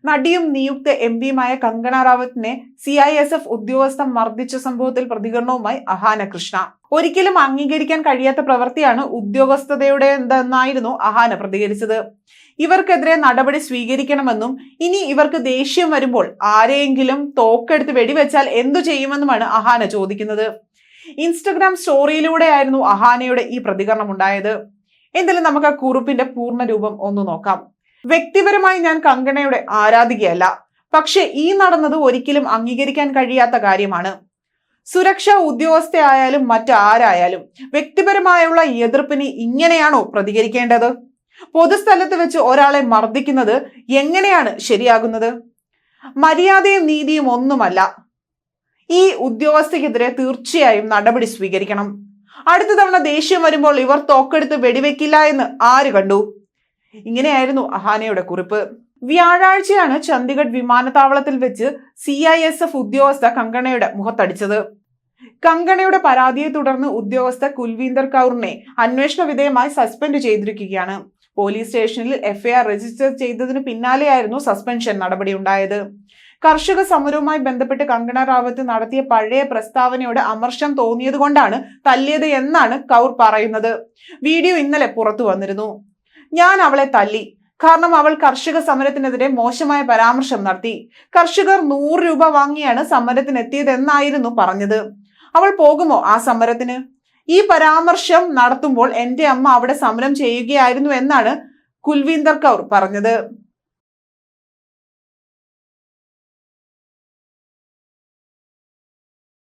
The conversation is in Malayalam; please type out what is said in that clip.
നടിയും നിയുക്ത എംപിയുമായ കങ്കണ റാവത്തിനെ CISF ഉദ്യോഗസ്ഥർ മർദ്ദിച്ച സംഭവത്തിൽ പ്രതികരണവുമായി അഹാന കൃഷ്ണ. ഒരിക്കലും അംഗീകരിക്കാൻ കഴിയാത്ത പ്രവൃത്തിയാണ് ഉദ്യോഗസ്ഥതയുടേതെന്നായിരുന്നു അഹാന പ്രതികരിച്ചത്. ഇവർക്കെതിരെ നടപടി സ്വീകരിക്കണമെന്നും ഇനി ഇവർക്ക് ദേഷ്യം വരുമ്പോൾ ആരെയെങ്കിലും തോക്കെടുത്ത് വെടിവെച്ചാൽ എന്തു ചെയ്യുമെന്നുമാണ് അഹാന ചോദിക്കുന്നത്. ഇൻസ്റ്റഗ്രാം സ്റ്റോറിയിലൂടെയായിരുന്നു അഹാനയുടെ ഈ പ്രതികരണം ഉണ്ടായത്. എന്തായാലും നമുക്ക് ആ കുറിപ്പിന്റെ പൂർണ്ണ രൂപം ഒന്ന് നോക്കാം. വ്യക്തിപരമായി ഞാൻ കങ്കണയുടെ ആരാധികയല്ല, പക്ഷെ ഈ നടന്നത് ഒരിക്കലും അംഗീകരിക്കാൻ കഴിയാത്ത കാര്യമാണ്. സുരക്ഷാ ഉദ്യോഗസ്ഥയായാലും മറ്റാരായാലും വ്യക്തിപരമായുള്ള എതിർപ്പിന് ഇങ്ങനെയാണോ പ്രതികരിക്കേണ്ടത്? പൊതുസ്ഥലത്ത് വെച്ച് ഒരാളെ മർദ്ദിക്കുന്നത് എങ്ങനെയാണ് ശരിയാകുന്നത്? മര്യാദയും നീതിയും ഒന്നുമല്ല. ഈ ഉദ്യോഗസ്ഥയ്ക്കെതിരെ തീർച്ചയായും നടപടി സ്വീകരിക്കണം. അടുത്ത തവണ ദേഷ്യം വരുമ്പോൾ ഇവർ തോക്കെടുത്ത് വെടിവെക്കില്ല എന്ന് ആര് കണ്ടു? ഇങ്ങനെയായിരുന്നു അഹാനയുടെ കുറിപ്പ്. വ്യാഴാഴ്ചയാണ് ചണ്ഡിഗഡ് വിമാനത്താവളത്തിൽ വെച്ച് CISF ഉദ്യോഗസ്ഥ കങ്കണയുടെ മുഖത്തടിച്ചത്. കങ്കണയുടെ പരാതിയെ തുടർന്ന് ഉദ്യോഗസ്ഥ കുൽവീന്ദർ കൗറിനെ അന്വേഷണ വിധേയമായി സസ്പെൻഡ് ചെയ്തിരിക്കുകയാണ്. പോലീസ് സ്റ്റേഷനിൽ FIR രജിസ്റ്റർ ചെയ്തതിന് പിന്നാലെയായിരുന്നു സസ്പെൻഷൻ നടപടി ഉണ്ടായത്. കർഷക സമരവുമായി ബന്ധപ്പെട്ട് കങ്കണ റാവത്ത് നടത്തിയ പഴയ പ്രസ്താവനയോട് അമർഷം തോന്നിയതുകൊണ്ടാണ് തല്ലിയത് എന്നാണ് കൗർ പറയുന്നത്. വീഡിയോ ഇന്നലെ പുറത്തു വന്നിരുന്നു. ഞാൻ അവളെ തല്ലി, കാരണം അവൾ കർഷക സമരത്തിനെതിരെ മോശമായ പരാമർശം നടത്തി. കർഷകർ 100 രൂപ വാങ്ങിയാണ് സമരത്തിനെത്തിയതെന്നായിരുന്നു പറഞ്ഞത്. അവൾ പോകുമോ ആ സമരത്തിന്? ഈ പരാമർശം നടത്തുമ്പോൾ എന്റെ അമ്മ അവിടെ സമരം ചെയ്യുകയായിരുന്നു എന്നാണ് കുൽവീന്ദർ കൗർ പറഞ്ഞത്.